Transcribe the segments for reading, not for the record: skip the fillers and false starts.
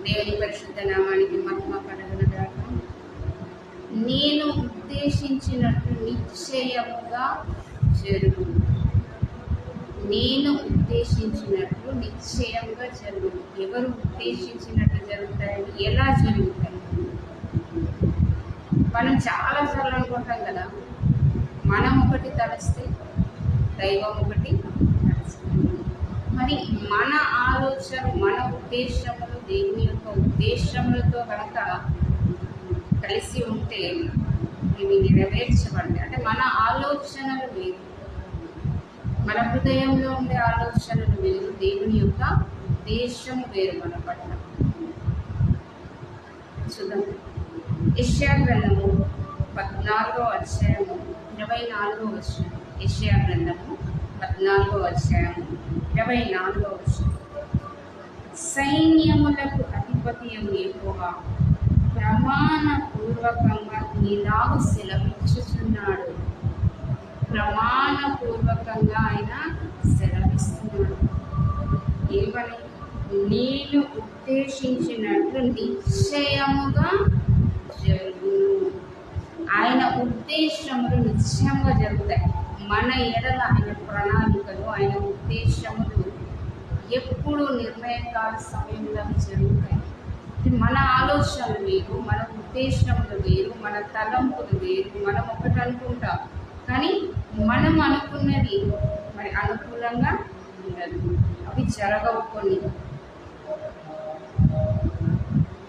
దేవుని పరిశుద్ధ నామానికి మహిమ కలుగును గాక. నేను ఉద్దేశించినట్లు నిశ్చయముగా జరుగును. నేను ఉద్దేశించినట్లు నిశ్చయంగా జరుగును. ఎవరు ఉద్దేశించినట్లు జరుగుతాయని ఎలా జరుగుతాయి? మనం చాలాసార్లు అనుకుంటాం కదా, మనం ఒకటి తలస్తే దైవం ఒకటి తలుస్తుంది. మరి మన ఆలోచన, మన ఉద్దేశములు దేవుని యొక్క ఉద్దేశములతో కనుక కలిసి ఉంటే ఇవి నెరవేర్చబడతాయి. అంటే మన ఆలోచనలు వేరు, మన హృదయంలో ఉండే ఆలోచనలు వేరు, దేవుని యొక్క ఉద్దేశము వేరు మన పట్ల. చూద్దాం. యెషయా గ్రంథము 14వ అధ్యాయము 24వ వచనం. యెషయా గ్రంథము 14వ అధ్యాయము 24వ వచనం. సైన్యములకు అధిపతి యెహోవా ప్రమాణపూర్వకంగా ఇలాగు సెలవిచ్చుచున్నాడు. ప్రమాణపూర్వకంగా ఆయన సెలవిస్తున్నాడు. ఏమని? నేను ఉద్దేశించినట్లు నిశ్చయముగా జరుగును. ఆయన ఉద్దేశములు నిశ్చయంగా జరుగుతాయి. మన ఎడల ఆయన ప్రణాళికలు, ఆయన ఉద్దేశములు ఎప్పుడు నిర్ణయకాల సమయంలో జరుగుతాయి. మన ఆలోచనలు వేరు, మన ఉద్దేశములు వేరు, మన తలంపులు వేరు. మనం ఒకటి అనుకుంటాం, కానీ మనం అనుకున్నది మరి అనుకూలంగా ఉండదు, అవి జరగవు కొన్ని.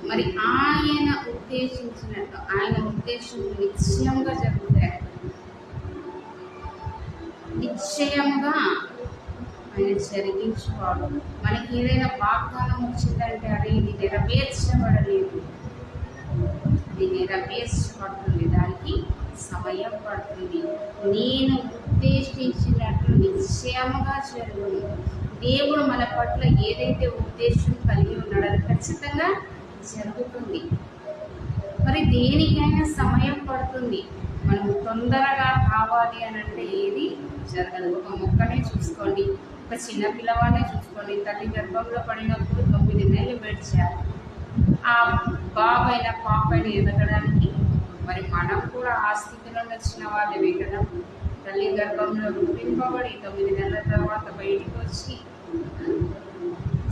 మరి ఆయన ఉద్దేశించినట్టు, ఆయన ఉద్దేశం నిశ్చయంగా జరుగుతాయి. నిశ్చయంగా ఆయన జరిగించుకోవాలి. మనకి ఏదైనా వాగ్దానం వచ్చిందంటే అది ఇది నెరవేర్చబడలేదు, ఇది నెరవేర్చబడుతుంది, దానికి సమయం పడుతుంది. నేను ఉద్దేశించినట్లు నిశ్చయముగా జరుగును. దేవుడు మన పట్ల ఏదైతే ఉద్దేశం కలిగి ఉన్నాడో అది ఖచ్చితంగా జరుగుతుంది. మరి దేనికైనా సమయం పడుతుంది. మనం తొందరగా కావాలి అని అంటే ఏది జరగదు. ఒక మొక్కనే చూసుకోండి, ఒక చిన్న పిల్లవాడినే చూసుకోండి. తల్లి గర్భంలో పడినప్పుడు 9 నెలలు పెడిచారు. ఆ బాబైన పాపైన ఎదగడానికి మరి మనం కూడా ఆ స్థితిలో వచ్చిన వాళ్ళే కదా. తల్లి గర్భంలో రూపింపబడి 9 నెలల తర్వాత బయటికి వచ్చి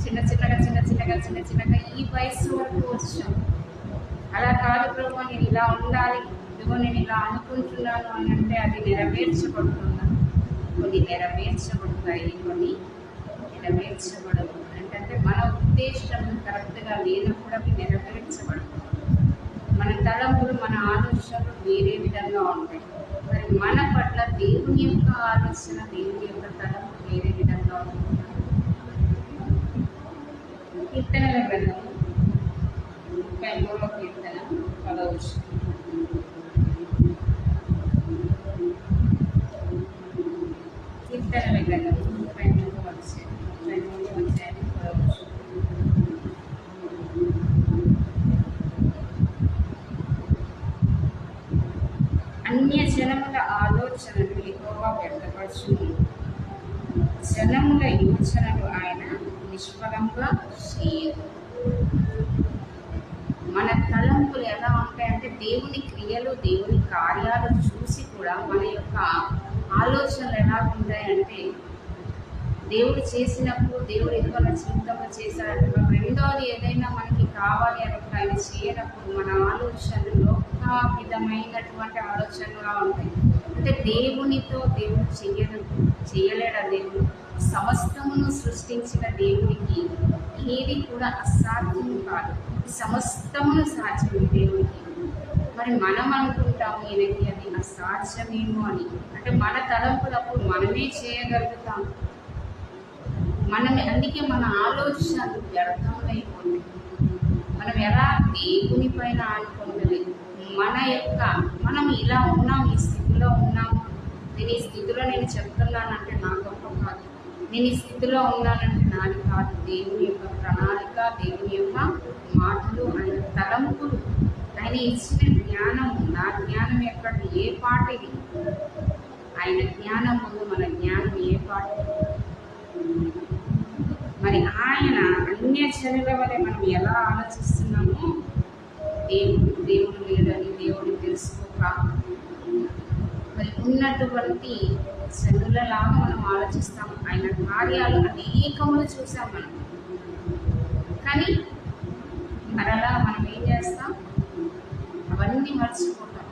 చిన్న చిన్నగా ఈ వయసు వరకు వచ్చాం. అలా కాదు ప్రభు, నేను ఇలా ఉండాలి, ఇదిగో నేను ఇలా అనుకుంటున్నాను అని అంటే అది నెరవేర్చబడుతున్నా. కొన్ని నెరవేర్చబడతాయి, కొన్ని నెరవేర్చబడవు. అంటే మన ఉద్దేశం కరెక్ట్గా లేనప్పుడు అవి నెరవేర్చబడతాయి. మన తలంపులు, మన ఆలోచనలు వేరే విధంగా ఉంటాయి. మరి మన పట్ల దేవుని యొక్క ఆలోచన, దేవుని యొక్క తలంపు వేరే విధంగా కీర్తనల గ్రంథము 33వ కీర్తన 10వ వచనం. కీర్తనల గ్రంథము 33వ అధ్యాయం 10వ వచనం. అన్య జనముల ఆలోచనలు యెహోవా వ్యర్థపరచును, జనముల యోచనలు ఆయన నిష్ఫలంగా చేయదు. మన తలంపులు ఎలా ఉంటాయంటే దేవుని క్రియలు, దేవుని కార్యాలు చూసి కూడా మన యొక్క ఆలోచనలు ఎలా ఉంటాయంటే దేవుడు చేసినప్పుడు దేవుడు ఏదో మన జీవితంలో చేశాడంటే రెండోది ఏదైనా మనకి కావాలి అన్నప్పుడు ఆయన చేయనప్పుడు మన ఆలోచనలు ఒక విధమైనటువంటి ఆలోచనలుగా ఉంటాయి. అంటే దేవునితో దేవుడు చేయలేడా? దేవుడు సమస్తమును సృష్టించిన దేవునికి ఏది కూడా అసాధ్యం కాదు, సమస్తమును సాధ్యమే దేవునికి. మరి మనం అనుకుంటాము ఈయనకి అది అసాధ్యమేమో అని. అంటే మన తలంపులప్పుడు మనమే చేయగలుగుతాం, అందుకే మన ఆలోచనలు వ్యర్థమైపోతుంది. మనం ఎలా దేవుని పైన ఆనుకోలేదు. మనం ఇలా ఉన్నాం, ఈ స్థితిలో ఉన్నాము. నేను ఈ స్థితిలో నేను చెప్తున్నానంటే నా గొప్ప కాదు, నేను ఈ స్థితిలో ఉన్నానంటే నాది కాదు. దేవుని యొక్క ప్రణాళిక, దేవుని యొక్క మాటలు, ఆయన తలంపులు, ఆయన ఇచ్చిన జ్ఞానము. నా జ్ఞానం ఎక్కడ, ఏ పాటిది? ఆయన జ్ఞానం ముందు మన జ్ఞానం ఏ పాటిది? మరి ఆయన అన్య జనుల వలె మనం ఎలా ఆలోచిస్తున్నామో, దేవుడు లేదని దేవుడిని తెలుసుకోక మరి ఉన్నటువంటి జనులలాగా మనం ఆలోచిస్తాము. ఆయన కార్యాలు అనేకములు చూసాం మనం, కానీ మరలా మనం ఏం చేస్తాం? అవన్నీ మర్చిపోతాం.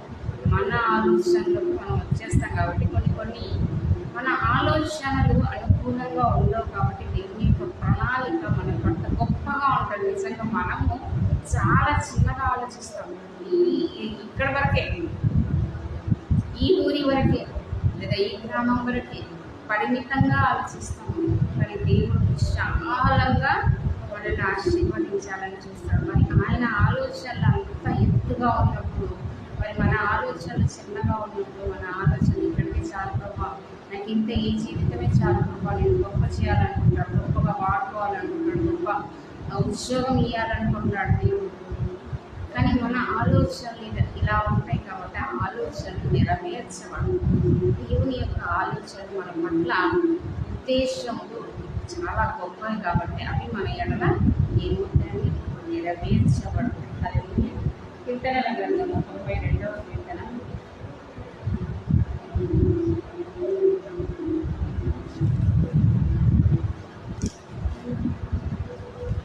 మన ఆలోచనలకు మనం వచ్చేస్తాం కాబట్టి కొన్ని మన ఆలోచనలు అనుకూలంగా ఉండవు. కాబట్టి దేవుని యొక్క ప్రణాళిక మన పట్ల గొప్పగా ఉంటుంది. నిజంగా మనము చాలా చిన్నగా ఆలోచిస్తాము. ఇక్కడ వరకే, ఈ ఊరి వరకే, లేదా ఈ గ్రామం వరకే పరిమితంగా ఆలోచిస్తాము. కానీ దేవుడు విశాలంగా వాళ్ళని ఆశీర్వదించాలని చూస్తాడు. మరి ఆయన ఆలోచనలు అంత ఎత్తుగా ఉన్నప్పుడు, మరి మన ఆలోచనలు చిన్నగా ఉన్నప్పుడు, మన ఆలోచన ఇక్కడికి చాలు ప్రభా, నాకు ఇంత ఈ జీవితమే చాలు ప్రభా, నేను గొప్ప చేయాలనుకుంటాడు, గొప్పగా వాడుకోవాలనుకుంటాడు, గొప్ప ఉద్యోగం ఇవ్వాలనుకుంటాడు దేవుడు. కానీ మన ఆలోచనలు ఇలా ఉంటాయి కాబట్టి ఆ ఆలోచనలు నెరవేర్చబడు. దేవుని యొక్క ఆలోచనలు మన పట్ల ఉద్దేశములు చాలా గొప్పవి కాబట్టి అవి మన ఎడల ఏమవుతాయని నెరవేర్చబడతాయి. హల్లెలూయా. కీర్తనల గ్రంథము 32వ కీర్తన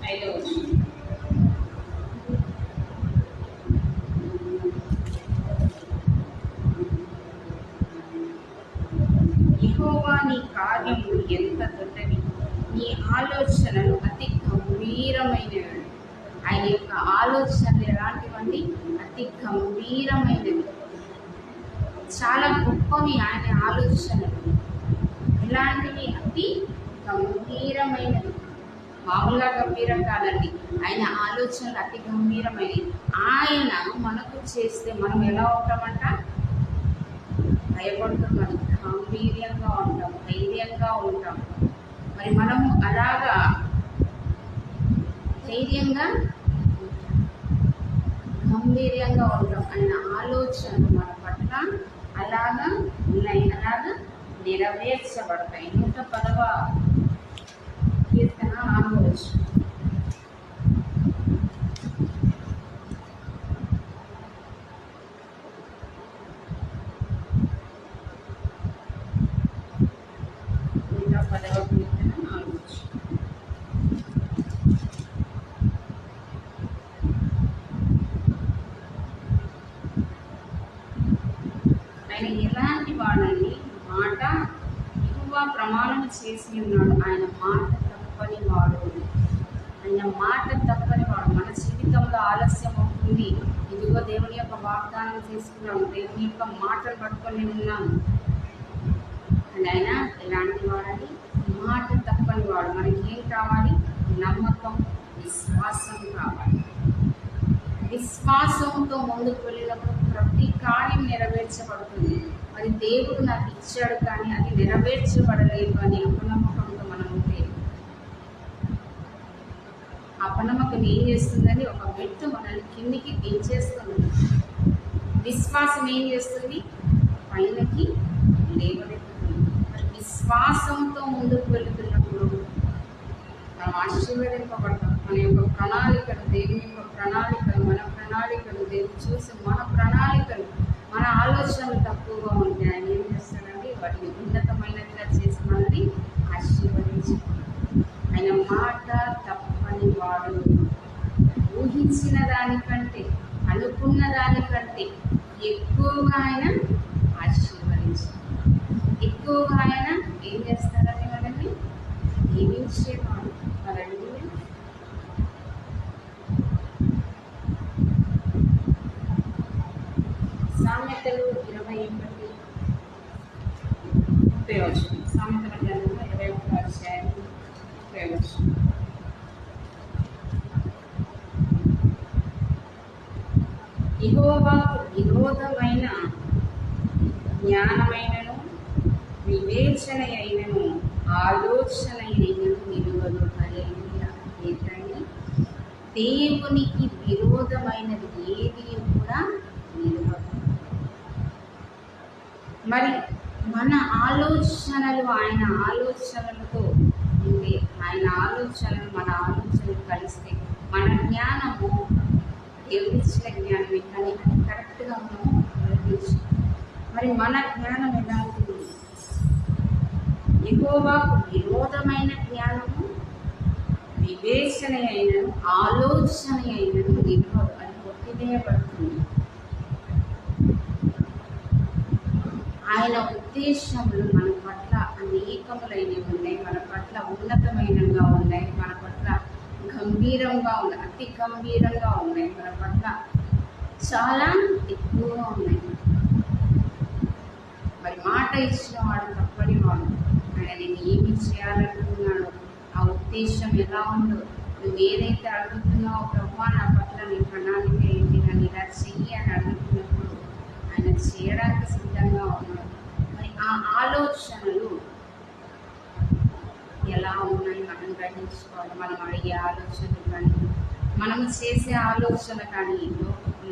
5వ వచనం. యెహోవా, నీ కార్యములు ఎంత దొడ్డవి, నీ ఆలోచనలు అతి గంభీరమైనవి. ఆయన యొక్క ఆలోచనలు ఎలాంటివండి? అతి గంభీరమైనవి, చాలా గొప్పవి. ఆయన ఆలోచనలు ఎలాంటివి? అతి గంభీరమైనవి. మామూలుగా గంభీరం కాదండి, ఆయన ఆలోచనలు అతి గంభీరమైనవి. ఆయన మనకు చేస్తే మనం ఎలా ఉంటామంట? భయపడుతున్నాం, గంభీర్యంగా ఉంటాం, ధైర్యంగా ఉంటాం. మరి మనము అలాగా ధైర్యంగా గంభీర్యంగా ఉంటాం. ఆయన ఆలోచనలు మన పట్ల అలాగా ఉన్నాయి, అలాగా నెరవేర్చబడతాయి. 110వ కీర్తన 4వ వచనం. ఆయన ఎలాంటి వాడని మాట యెహోవా ప్రమాణం చేసి ఉన్నాడు. ఆయన మాట తప్పని వాడు, ఆయన మాట తప్పని వాడు. మన జీవితంలో ఆలస్యం అవుతుంది, ఇదిగో దేవుని యొక్క వాగ్దానం తీసుకున్నాము, దేవుని యొక్క మాటలు పట్టుకొని ఉన్నాము. అండ్ ఆయన ఎలాంటి వాడని మాట తప్పని వాడు. మనకి ఏం కావాలి? నమ్మకం, విశ్వాసం కావాలి. విశ్వాసంతో ముందుకు వెళ్ళినప్పుడు ప్రతి కార్యం నెరవేర్చబడుతుంది. అది దేవుడు నాకు ఇచ్చాడు కానీ అది నెరవేర్చబడలేదు అని అపనమ్మకంతో మనం ఉంటే అపనమ్మకం ఏం చేస్తుందని ఒక మెట్టు మనల్ని కిందికి దించేస్తుంది. విశ్వాసం ఏం చేస్తుంది? పైనకి లేవనెత్తుతుంది. మరి విశ్వాసంతో ముందుకు వెళుతున్నప్పుడు మనం ఆశీర్వదింపబడతాం. మన యొక్క ప్రణాళికలు, దేవుని యొక్క ప్రణాళికలు, మన ప్రణాళికలు దేవుడు చూసి మన ప్రణాళికలు, మన ఆలోచనలు తక్కువగా ఉంటాయి. ఆయన ఏం చేస్తాడంటే వాటిని ఉన్నతమైనదిగా చేసి మనల్ని ఆశీర్వదించి ఆయన మాట తప్పని వాడు. ఊహించిన దానికంటే, అనుకున్న దానికంటే ఎక్కువగా ఆయన ఆశీర్వదించి ఎక్కువగా ఆయన ఏం చేస్తారని మనల్ని దీవించేవాడు. హల్లెలూయా. సామెతలు 21:30. సామెతల గ్రంథం 21:30. యెహోవాకు విరోధమైన జ్ఞానమైనను వివేచన అయినను ఆలోచన అయినను నిలువదు. హల్లెలూయా. ఏంటండి? దేవునికి విరోధమైనది ఏది కూడా నిలువదు. మరి మన ఆలోచనలు ఆయన ఆలోచనలతో ఉంటే, ఆయన ఆలోచనలు మన ఆలోచనలు కలిస్తే మన జ్ఞానము దేవుడిచ్చిన జ్ఞానమే కానీ అది కరెక్ట్గా మనము ఆలోచించి మరి మన జ్ఞానం ఎలా ఉంటుంది? యెహోవాకు విరోధమైన జ్ఞానము వివేచన అయినను ఆలోచన అయినను నిలువదు. అది కొట్టివేయబడుతుంది. ఆయన ఉద్దేశములు మన పట్ల అనేకములైనవి ఉన్నాయి. మన పట్ల ఉన్నతమైనగా ఉన్నాయి. మన పట్ల గంభీరంగా ఉన్నాయి. అతి గంభీరంగా ఉన్నాయి. మన పట్ల చాలా ఎక్కువగా ఉన్నాయి. మరి మాట ఇచ్చిన వాడు తప్పని వాడు. ఆయన నేను ఏమి చేయాలనుకున్నాడు, ఆ ఉద్దేశం ఎలా ఉందో, నువ్వు ఏదైతే అడుగుతున్నావో ప్రభువా నా పట్ల నీ ప్రణాళిక ఏంటి, నన్ను ఇలా చెయ్యి అని అడుగుతున్నప్పుడు ఆయన చేయడానికి సిద్ధంగా ఉన్నాడు. మరి ఆ ఆలోచనలు ఎలా ఉన్నాయి మనం గ్రహించుకోవాలి. మనం అడిగే ఆలోచనలు కానీ, మనం చేసే ఆలోచన కానీ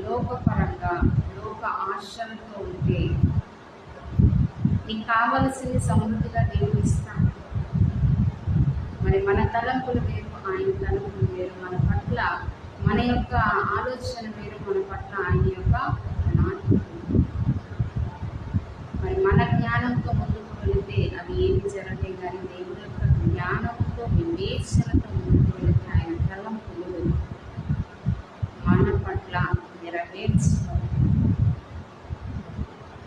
లోకపరంగా లోక ఆశలతో ఉంటే నీకు కావలసింది సమృద్ధిగా దేవుడు ఇస్తాడు. మరి మన తలంపులు వేరు, ఆయన తలంపులు వేరు. మన పట్ల మన యొక్క ఆలోచన వేరు, మన పట్ల ఆయన యొక్క ప్రణాళిక. మరి మన జ్ఞానంతో ముందుకు వెళితే అవి ఏమి జరగలేదు కానీ దేవుడి యొక్క జ్ఞానంతో వివేచనతో ముందుకు వెళితే ఆయన తలంపులు మన పట్ల నెరవేర్చుకోవాలి.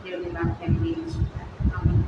దేవుడి వాక్యాన్ని దీవించుకుంటారు. ఆమేన్.